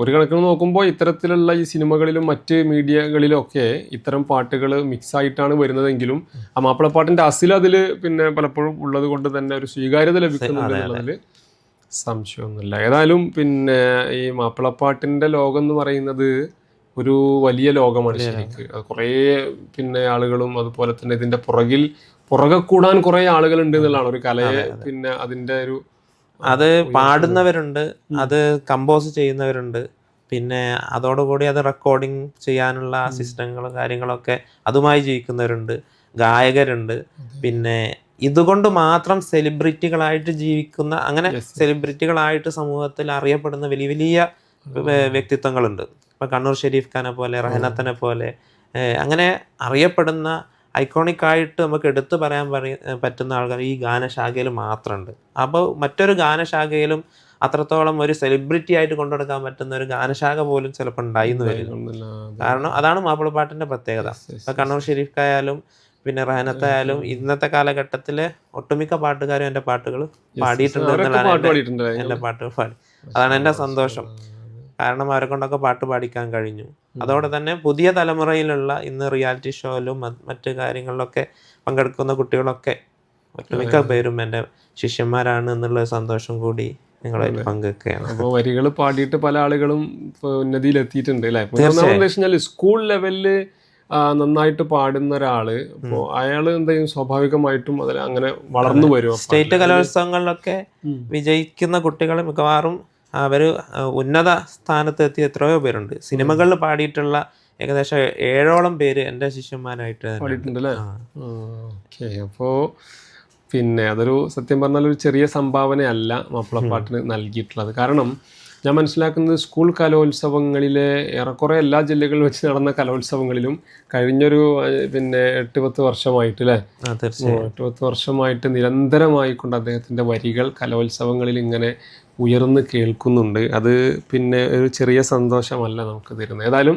ഒരു കണക്കിന് നോക്കുമ്പോൾ ഇത്തരത്തിലുള്ള ഈ സിനിമകളിലും മറ്റ് മീഡിയകളിലും ഒക്കെ ഇത്തരം പാട്ടുകൾ മിക്സ് ആയിട്ടാണ് വരുന്നതെങ്കിലും ആ മാപ്പിളപ്പാട്ടിന്റെ അസിൽ അതിൽ പിന്നെ പലപ്പോഴും ഉള്ളത് കൊണ്ട് തന്നെ ഒരു സ്വീകാര്യത ലഭിക്കുന്നുണ്ട് എന്നുള്ളതിൽ സംശയമൊന്നുമില്ല. ഏതായാലും പിന്നെ ഈ മാപ്പിളപ്പാട്ടിന്റെ ലോകം എന്ന് പറയുന്നത് ഒരു വലിയ ലോകമാണ് ശരിക്ക്. കുറേ പിന്നെ ആളുകളും അതുപോലെ തന്നെ ഇതിന്റെ പുറകെ കൂടാൻ കുറേ ആളുകളുണ്ട് എന്നുള്ളതാണ് ഒരു കലയെ പിന്നെ അതിന്റെ ഒരു അത് പാടുന്നവരുണ്ട്, അത് കമ്പോസ് ചെയ്യുന്നവരുണ്ട്, പിന്നെ അതോടുകൂടി അത് റെക്കോർഡിങ് ചെയ്യാനുള്ള സിസ്റ്റങ്ങളും കാര്യങ്ങളൊക്കെ അതുമായി ജീവിക്കുന്നവരുണ്ട്, ഗായകരുണ്ട്, പിന്നെ ഇതുകൊണ്ട് മാത്രം സെലിബ്രിറ്റികളായിട്ട് ജീവിക്കുന്ന അങ്ങനെ സെലിബ്രിറ്റികളായിട്ട് സമൂഹത്തിൽ അറിയപ്പെടുന്ന വലിയ വലിയ വ്യക്തിത്വങ്ങളുണ്ട്. ഇപ്പം കണ്ണൂർ ഷെരീഫ് ഖാനെ പോലെ, റഹനത്തിനെ പോലെ അങ്ങനെ അറിയപ്പെടുന്ന ഐക്കോണിക് ആയിട്ട് നമുക്ക് എടുത്തു പറയാൻ പറ്റുന്ന ആൾക്കാർ ഈ ഗാനശാഖയിൽ മാത്രമുണ്ട്. അപ്പോൾ മറ്റൊരു ഗാനശാഖയിലും അത്രത്തോളം ഒരു സെലിബ്രിറ്റി ആയിട്ട് കൊണ്ടുനടക്കാൻ പറ്റുന്ന ഒരു ഗാനശാഖ പോലും ചിലപ്പോൾ ഉണ്ടായിന്ന് വരും. കാരണം അതാണ് മാപ്പിളപ്പാട്ടിന്റെ പ്രത്യേകത. ഇപ്പം കണ്ണൂർ ഷെരീഫ് ഖായാലും പിന്നെ റഹനത്തായാലും ഇന്നത്തെ കാലഘട്ടത്തിലെ ഒട്ടുമിക്ക പാട്ടുകാരും എൻ്റെ പാട്ടുകൾ പാടിയിട്ടുണ്ട് എന്നുള്ളതാണ്. എൻ്റെ പാട്ടുകൾ പാടി, അതാണ് എൻ്റെ സന്തോഷം. കാരണം അവരെ കൊണ്ടൊക്കെ പാട്ട് പാടിക്കാൻ കഴിഞ്ഞു. അതോടെ തന്നെ പുതിയ തലമുറയിലുള്ള ഇന്ന് റിയാലിറ്റി ഷോയിലും മറ്റു കാര്യങ്ങളിലൊക്കെ പങ്കെടുക്കുന്ന കുട്ടികളൊക്കെ ഒട്ടുമിക്ക പേരും എൻ്റെ ശിഷ്യന്മാരാണ് എന്നുള്ള സന്തോഷം കൂടി നിങ്ങളായിട്ട് പങ്കുവെക്കുകയാണ്. അപ്പോൾ വരികൾ പാടിയിട്ട് പല ആളുകളും ഉന്നതിയിലെത്തിയിട്ടുണ്ട് അല്ലേ? തീർച്ചയായും സ്കൂൾ ലെവലില് നന്നായിട്ട് പാടുന്ന ഒരാള് അപ്പോൾ അയാൾ എന്തെങ്കിലും സ്വാഭാവികമായിട്ടും അതിൽ അങ്ങനെ വളർന്നു വരും. സ്റ്റേറ്റ് കലോത്സവങ്ങളിലൊക്കെ വിജയിക്കുന്ന കുട്ടികൾ മിക്കവാറും അവർ ഉന്നത സ്ഥാനത്ത് എത്തിയ എത്രയോ പേരുണ്ട്. സിനിമകളിൽ പാടിയിട്ടുള്ള ഏകദേശം 7ഓളം പേര് എൻ്റെ ശിഷ്യന്മാരായിട്ട് പാടിയിട്ടുണ്ട് അല്ലേ? ഓക്കെ. അപ്പോൾ പിന്നെ അതൊരു സത്യം പറഞ്ഞാൽ ഒരു ചെറിയ സംഭാവനയല്ല മാപ്പിളപ്പാട്ടിന് നൽകിയിട്ടുള്ളത്. കാരണം ഞാൻ മനസ്സിലാക്കുന്നത് സ്കൂൾ കലോത്സവങ്ങളിലെ ഏറെക്കുറെ എല്ലാ ജില്ലകളിൽ വെച്ച് നടന്ന കലോത്സവങ്ങളിലും കഴിഞ്ഞൊരു പിന്നെ 8-10 വർഷമായിട്ട് അല്ലേ, 8-10 വർഷമായിട്ട് നിരന്തരമായിക്കൊണ്ട് അദ്ദേഹത്തിൻ്റെ വരികൾ കലോത്സവങ്ങളിൽ ഇങ്ങനെ ഉയർന്ന് കേൾക്കുന്നുണ്ട്. അത് പിന്നെ ഒരു ചെറിയ സന്തോഷമല്ല നമുക്ക് തരുന്നത്. ഏതായാലും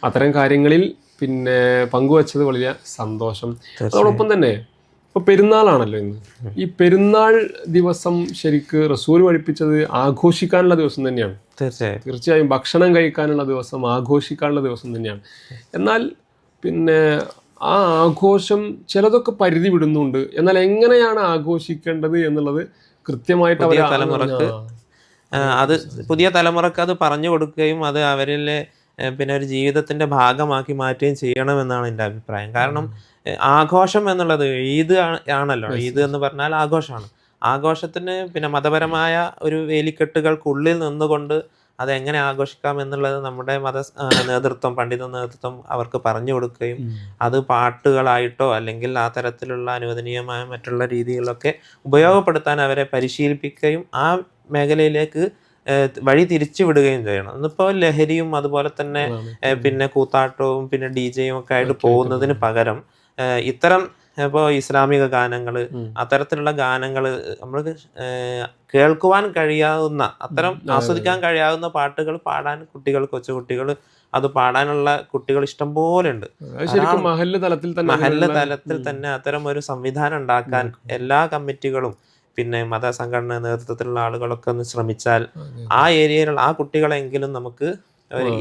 അത്തരം കാര്യങ്ങളിൽ പിന്നെ പങ്കുവച്ചത് വലിയ സന്തോഷം. അതോടൊപ്പം തന്നെ ഇപ്പോൾ പെരുന്നാളാണല്ലോ ഇന്ന്. ഈ പെരുന്നാൾ ദിവസം ശരിക്ക് റസൂൽ പഠിപ്പിച്ചത് ആഘോഷിക്കാനുള്ള ദിവസം തന്നെയാണ്. തീർച്ചയായും ഭക്ഷണം കഴിക്കാനുള്ള ദിവസം, ആഘോഷിക്കാനുള്ള ദിവസം തന്നെയാണ്. എന്നാൽ പിന്നെ ആ ആഘോഷം ചിലതൊക്കെ പരിധി വിടുന്നുണ്ട്. എന്നാൽ എങ്ങനെയാണ് ആഘോഷിക്കേണ്ടത് എന്നുള്ളത് കൃത്യമായിട്ട് പുതിയ തലമുറക്ക് അത് പറഞ്ഞു കൊടുക്കുകയും അത് അവരിലെ പിന്നെ ഒരു ജീവിതത്തിന്റെ ഭാഗമാക്കി മാറ്റുകയും ചെയ്യണമെന്നാണ് എൻ്റെ അഭിപ്രായം. കാരണം ആഘോഷം എന്നുള്ളത് ഈദ് ആണല്ലോ. ഈദ് എന്ന് പറഞ്ഞാൽ ആഘോഷമാണ്. ആഘോഷത്തിന് പിന്നെ മതപരമായ ഒരു വേലിക്കെട്ടുകൾക്കുള്ളിൽ നിന്നുകൊണ്ട് അതെങ്ങനെ ആഘോഷിക്കാം എന്നുള്ളത് നമ്മുടെ നേതൃത്വം, പണ്ഡിത നേതൃത്വം അവർക്ക് പറഞ്ഞു കൊടുക്കുകയും അത് പാട്ടുകളായിട്ടോ അല്ലെങ്കിൽ ആ തരത്തിലുള്ള അനുവദനീയമായ മറ്റുള്ള രീതികളിലൊക്കെ ഉപയോഗപ്പെടുത്താൻ അവരെ പരിശീലിപ്പിക്കുകയും ആ മേഖലയിലേക്ക് വഴി തിരിച്ചു വിടുകയും ചെയ്യണം. ഇന്നിപ്പോൾ ലഹരിയും അതുപോലെ തന്നെ പിന്നെ കൂത്താട്ടവും പിന്നെ DJ ഒക്കെ ആയിട്ട് പോകുന്നതിന് പകരം ഇത്തരം ഇപ്പോൾ ഇസ്ലാമിക ഗാനങ്ങൾ, അത്തരത്തിലുള്ള ഗാനങ്ങൾ നമ്മൾ കേൾക്കുവാൻ കഴിയാവുന്ന, അത്തരം ആസ്വദിക്കാൻ കഴിയാവുന്ന പാട്ടുകൾ പാടാൻ കൊച്ചുകുട്ടികൾ അത് പാടാനുള്ള കുട്ടികൾ ഇഷ്ടം പോലെ ഉണ്ട്. മഹല്ല് തലത്തിൽ തന്നെ അത്തരം ഒരു സംവിധാനം ഉണ്ടാക്കാൻ എല്ലാ കമ്മിറ്റികളും പിന്നെ മതസംഘടന നേതൃത്വത്തിലുള്ള ആളുകളൊക്കെ ഒന്ന് ശ്രമിച്ചാൽ ആ ഏരിയയിലുള്ള ആ കുട്ടികളെങ്കിലും നമുക്ക്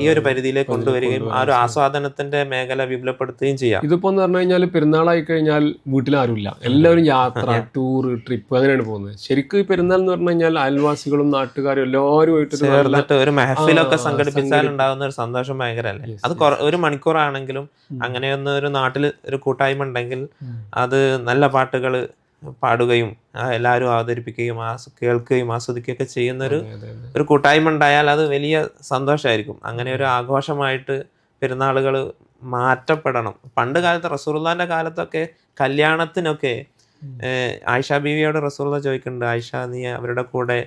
ഈ ഒരു പരിധിയിലേക്ക് കൊണ്ടുവരികയും ആ ഒരു ആസ്വാദനത്തിന്റെ മേഖല വിപുലപ്പെടുത്തുകയും ചെയ്യാം. ഇതിപ്പോ എന്ന് പറഞ്ഞു കഴിഞ്ഞാൽ പെരുന്നാളായി കഴിഞ്ഞാൽ വീട്ടിലാരുമില്ല, എല്ലാവരും യാത്ര, ടൂർ, ട്രിപ്പ് അങ്ങനെയാണ് പോകുന്നത്. ശരിക്കും ഈ പെരുന്നാൾ എന്ന് പറഞ്ഞു കഴിഞ്ഞാൽ അയൽവാസികളും നാട്ടുകാരും എല്ലാവരും ചേർന്നിട്ട് ഒരു മെഹഫിലൊക്കെ സംഘടിപ്പിച്ചാൽ ഉണ്ടാകുന്ന ഒരു സന്തോഷം ഭയങ്കര അല്ലേ. അത് ഒരു മണിക്കൂറാണെങ്കിലും അങ്ങനെയൊന്ന് ഒരു നാട്ടിൽ ഒരു കൂട്ടായ്മ ഉണ്ടെങ്കിൽ അത് നല്ല പാട്ടുകൾ പാടുകയും എല്ലാവരും അവതരിപ്പിക്കുകയും കേൾക്കുകയും ആസ്വദിക്കുകയൊക്കെ ചെയ്യുന്ന ഒരു കൂട്ടായ്മ ഉണ്ടായാൽ അത് വലിയ സന്തോഷമായിരിക്കും. അങ്ങനെ ഒരു ആഘോഷമായിട്ട് പെരുന്നാളുകൾ മാറ്റപ്പെടണം. പണ്ട് കാലത്ത് റസൂലുള്ളാഹിന്റെ കാലത്തൊക്കെ കല്യാണത്തിനൊക്കെ ആയിഷ ബീവിയോട് റസൂലുള്ളാഹി ചോദിക്കുന്നുണ്ട്, ആയിഷ നീ അവരുടെ കൂടെ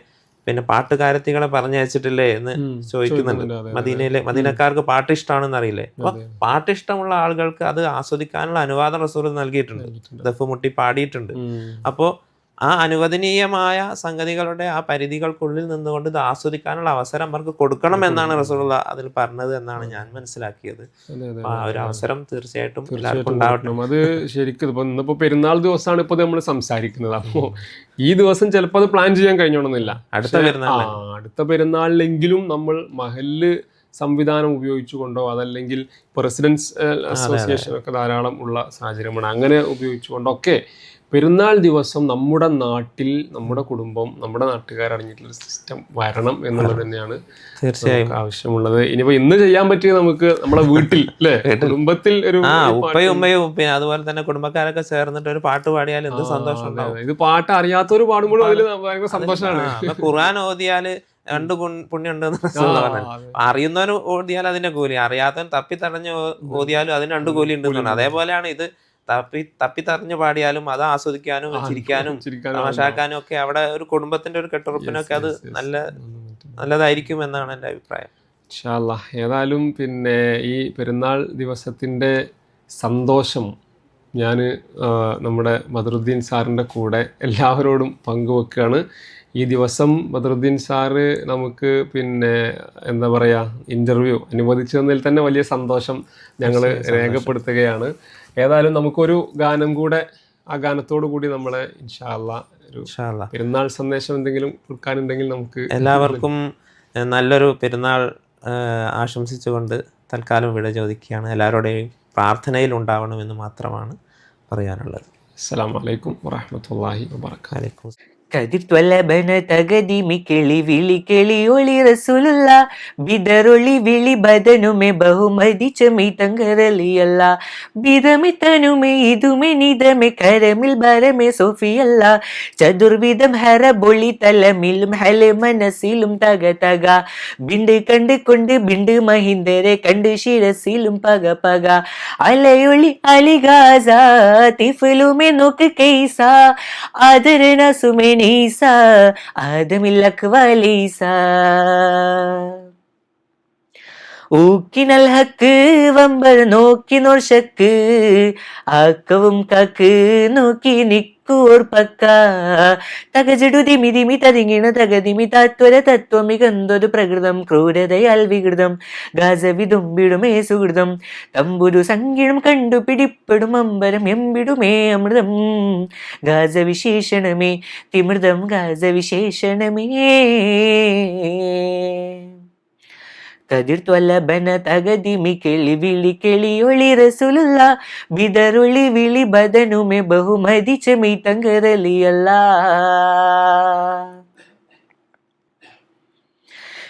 പിന്നെ പാട്ടുകാരത്തികളെ പറഞ്ഞയച്ചിട്ടില്ലേ എന്ന് ചോദിക്കുന്നുണ്ട്. മദീനക്കാർക്ക് പാട്ട് ഇഷ്ടമാണെന്ന് അറിയില്ലേ. അപ്പൊ പാട്ടിഷ്ടമുള്ള ആളുകൾക്ക് അത് ആസ്വദിക്കാനുള്ള അനുവാദം റസൂൽ നൽകിയിട്ടുണ്ട്, ദഫ് മുട്ടി പാടിയിട്ടുണ്ട്. അപ്പോ ആ അനുവദനീയമായ സംഗതികളുടെ ആ പരിധികൾക്കുള്ളിൽ നിന്നുകൊണ്ട് ഇത് ആസ്വദിക്കാനുള്ള അവസരം അവർക്ക് കൊടുക്കണം എന്നാണ് റസൂലുള്ളാഹി അതിൽ പറഞ്ഞത് എന്നാണ് ഞാൻ മനസ്സിലാക്കിയത്. ആ ഒരു അവസരം തീർച്ചയായിട്ടും എല്ലാവർക്കും ഉണ്ടാവട്ടെ. അത് ശരിക്കും ഇന്നിപ്പോ പെരുന്നാൾ ദിവസമാണ് ഇപ്പൊ നമ്മൾ സംസാരിക്കുന്നത്. അപ്പോ ഈ ദിവസം ചിലപ്പോൾ അത് പ്ലാൻ ചെയ്യാൻ കഴിഞ്ഞോണമെന്നില്ല. അടുത്ത പെരുന്നാളിലെങ്കിലും നമ്മൾ മഹല്ല് സംവിധാനം ഉപയോഗിച്ചുകൊണ്ടോ അതല്ലെങ്കിൽ പ്രസിഡൻസ് അസോസിയേഷൻ ഒക്കെ ധാരാളം ഉള്ള സാഹചര്യമാണ്, അങ്ങനെ ഉപയോഗിച്ചുകൊണ്ടൊക്കെ പെരുന്നാൾ ദിവസം നമ്മുടെ നാട്ടിൽ നമ്മുടെ കുടുംബം നമ്മുടെ നാട്ടുകാരടങ്ങിയിട്ടുള്ള സിസ്റ്റം വരണം എന്നുള്ളത് തന്നെയാണ് തീർച്ചയായും ആവശ്യമുള്ളത്. ഇനിയിപ്പോ ഇന്ന് ചെയ്യാൻ പറ്റിയത് നമുക്ക് നമ്മുടെ വീട്ടിൽ അല്ലെ കുടുംബത്തിൽ ഒരു ഉപ്പയും ഉമ്മയും പിന്നെ അതുപോലെ തന്നെ കുടുംബക്കാരൊക്കെ ചേർന്നിട്ട് ഒരു പാട്ട് പാടിയാൽ എന്ത് സന്തോഷം ഉണ്ടാവും. ഇത് പാട്ട് അറിയാത്തവർ പാടുമ്പോഴും അതിൽ ഭയങ്കര സന്തോഷമാണ്. ഖുർആൻ ഓതിയാല് 2 പുണ്യം ഉണ്ടെന്ന് അറിയുന്നവന് ഓതിയാൽ അതിന്റെ കൂലി, അറിയാത്തവൻ തപ്പി തടഞ്ഞ് ഓതിയാലും അതിന് 2 കൂലി ഉണ്ടെന്ന്. അതേപോലെയാണ് ഇത് തപ്പി തറഞ്ഞു പാടിയാലും അത് ആസ്വദിക്കാനും ചിരിക്കാനും തമാശാക്കാനും ഒക്കെ അവിടെ ഒരു കുടുംബത്തിന്റെ ഒരു കെട്ടുറപ്പിനൊക്കെ അത് നല്ലതായിരിക്കും എന്നാണ് എൻ്റെ അഭിപ്രായം. ഇൻഷാ അല്ലാഹ്. ഏതായാലും പിന്നെ ഈ പെരുന്നാൾ ദിവസത്തിൻ്റെ സന്തോഷം ഞാൻ നമ്മുടെ ബദറുദ്ദീൻ സാറിൻ്റെ കൂടെ എല്ലാവരോടും പങ്കുവെക്കുകയാണ്. ഈ ദിവസം ബദറുദ്ദീൻ സാറ് നമുക്ക് പിന്നെ എന്താ പറയുക ഇൻ്റർവ്യൂ അനുവദിച്ചു തന്നതിൽ തന്നെ വലിയ സന്തോഷം ഞങ്ങൾ രേഖപ്പെടുത്തുകയാണ്. ഏതായാലും നമുക്കൊരു ഗാനം കൂടെ, ആ ഗാനത്തോടു കൂടി നമ്മളെ ഇൻഷാ അല്ലാഹ് ഒരു പെരുന്നാൾ സന്ദേശം എന്തെങ്കിലും കൊടുക്കാനുണ്ടെങ്കിൽ നമുക്ക് എല്ലാവർക്കും നല്ലൊരു പെരുന്നാൾ ആശംസിച്ചുകൊണ്ട് തൽക്കാലം വിട ചോദിക്കുകയാണ്. എല്ലാവരുടെയും പ്രാർത്ഥനയിൽ ഉണ്ടാവണമെന്ന് മാത്രമാണ് പറയാനുള്ളത്. അസ്സലാമു അലൈക്കും വറഹ്മത്തുള്ളാഹി വബറകാതുഹു. കതിർത്വലബന തകതിമി കിളി വിളി കിളിയൊളി റസൂലുള്ള ബിദറൊളി വിളി ബദനുമെ ബഹുമതി ചമി തങ്കരലിയല്ല ബിദമി തനുമെ ഇതുമെ നിദമെ കരമിൽ ബരമെ സോഫിയല്ല ചതുർവിധം ഹര ബൊളി തലമിലും ഹലെ മനസ്സിലും തക തക ബിണ്ട് കണ്ട് കൊണ്ട് ബിണ്ട് മഹിന്ദരെ കണ്ട് ശിരസിലും പക പക അലയൊളി അലിഗാസ തിഫലുമെ നോക്ക് കൈസ ആദരന സുമെ നീസാ ആദമില്ലക്ക് വലീസാ ഊക്കിനൽ ഹക്ക് വമ്പർ നോക്കി നോർഷക്ക് ആക്കവും കാക്ക് നോക്കി നിക്കൂർ പക്ക തകജടു ദിമി ദിമി തതിങ്ങിണ തകതിമി തത്വര തത്വമികന്തൊരു പ്രകൃതം ക്രൂരതയാൽ വികൃതം ഗാസവിതുമ്പിടുമേ സുഹൃതം തമ്പുരു സംഗീണം കണ്ടുപിടിപ്പെടും അമ്പരം എമ്പിടുമേ അമൃതം ഗാസവിശേഷണമേ തിമൃതം ഗാസവിശേഷണമേ കതിർത്വലബന തകതിമി കിളി വിളി കിളിയൊളി റസൂലുള്ള ബിദറൊളി വിളി ബദനുമെ ബഹുമതി ചമി തങ്കരലിയല്ല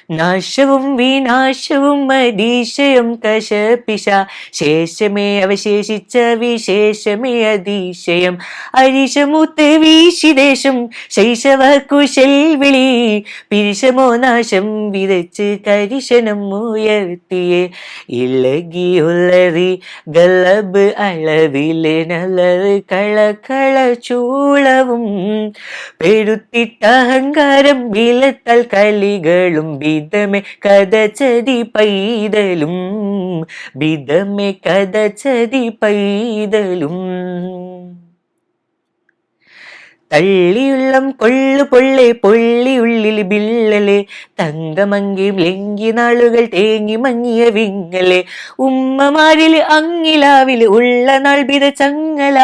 നാശവും വിനാശവും അതിശയം കശപിശ ശേഷമേ അവശേഷിച്ച വിശേഷമേ അതിശയം അരിശമൂത്ത് വീശിദേശം ശൈശവ കുശൽ വിളി പിരിശമോ നാശം വിതച്ച് കരിശനം ഉയർത്തിയേ ഇളകിയുള്ളറി ഗലബ് അളവിലെ നല്ലത് കളകള ചൂളവും പെരുത്തിട്ട അഹങ്കാരം വിലത്താൽ കളികളും ബിദമേ കഥചതി പൈതലും ബിദമേ കഥചതി പൈതലും തള്ളിയുള്ളം കൊള്ളു പൊള്ളെ പൊള്ളിയുള്ളിൽ ബിള്ളലെ തങ്കമങ്കി ലെങ്കി നാളുകൾ തേങ്ങി മങ്ങിയ വിങ്ങലെ ഉമ്മമാരില് അങ്ങിലാവില് ഉള്ള നാൾ ബിത ചങ്ങല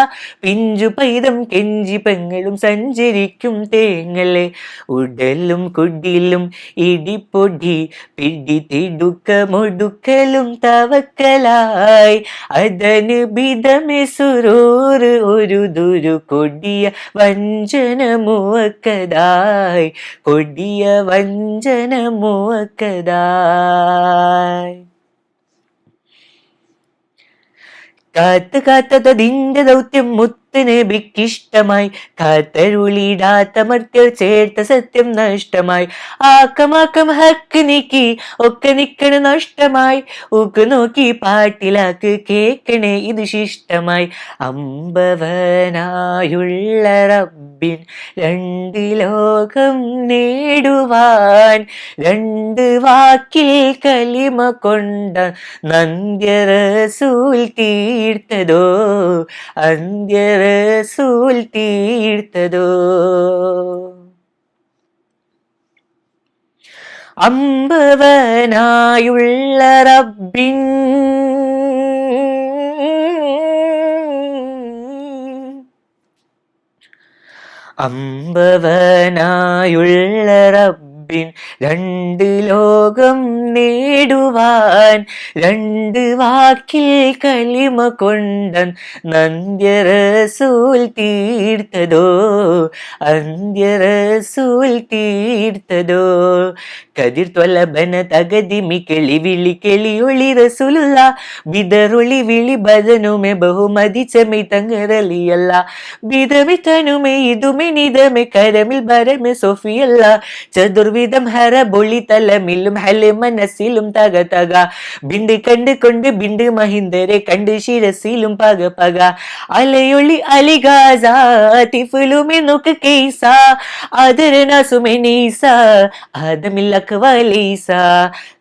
പിഞ്ചു പൈതം കെഞ്ചി പെങ്ങളും സഞ്ചരിക്കും തേങ്ങലെ ഉടലും കുടിലും ഇടിപ്പൊടി പിടി തിടുക്കമൊടുക്കലും തവക്കലായി അതന് ബിതമെ സുരൂറ് ഒരു ദുരു കൊടിയ വഞ്ചനമുവക്കതായി കൊടിയ വഞ്ചനമുവക്കതായി കാത്ത് കാത്തതിന്റെ ദൗത്യം മുത്തുനബിക്കിഷ്ടമായി കാത്തരുളിടാത്ത മർത്യർ ചേർത്ത സത്യം നഷ്ടമായി ആക്കമാക്കം ഹക്ക് നീക്കി ഒക്കെ നിക്കണ നഷ്ടമായി ഊക്ക് നോക്കി പാട്ടിലാക്ക് കേക്കണേ ഇത് ശിഷ്ടമായി അമ്പവനായുള്ള റബ്ബിൻ രണ്ട് ലോകം നേടുവാൻ രണ്ട് വാക്കിൽ കലിമ കൊണ്ട നന്ദ്യ റസൂൽ തീർത്തതോ അന്ത്യ റസൂൽ തീർത്തതോ അമ്പവനായുള്ള റബ്ബിൻ അമ്പവനായുള്ള റബ്ബിൻ രണ്ട് ലോകം നേടുവാൻ രണ്ട് വാക്കിൽ കലിമ കൊണ്ടൻ നന്ദ്യ റസൂൽ തീർത്തതോ അന്ത്യ റസൂൽ തീർത്തതോ കതിർ ത്വലബന തകതിമി കിളി വിളി കിളിയൊളി റസൂലുള്ള ബിദറുളി വിളി ബദനുമെ ബഹുമതി ചമി തങ്ങറലിയല്ല ബിദമി തനുമെ ഇതുമെ നിതമെ കരമിൽ ബരമെ സൊഫിയല്ല ചതുർവിധം ഹര ബൊളി തലമിലും ഹലെ മനസ്സിലും തക തക ബിണ്ട് കണ്ട് കൊണ്ട് ബിണ്ട് മഹിന്ദരെ കണ്ട് ശിരസിലും പക പക അലയൊളി അലിഗാസ തിഫുലുമെ നോക്ക് കേസ ആദരന സുമെനീസ ആദമില്ല വലീസ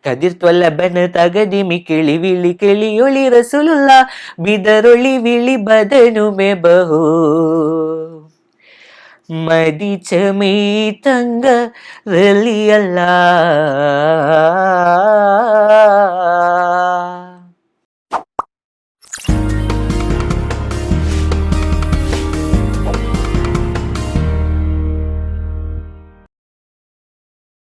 കതിർ ത്വലബന തകതിമി കിളി വിളി കിളിയൊളി റസൂലുള്ള ബിദറുളി വിളി ബദനുമെ ബഹു മദിച്ചമീ തങ്ക റലിയല്ല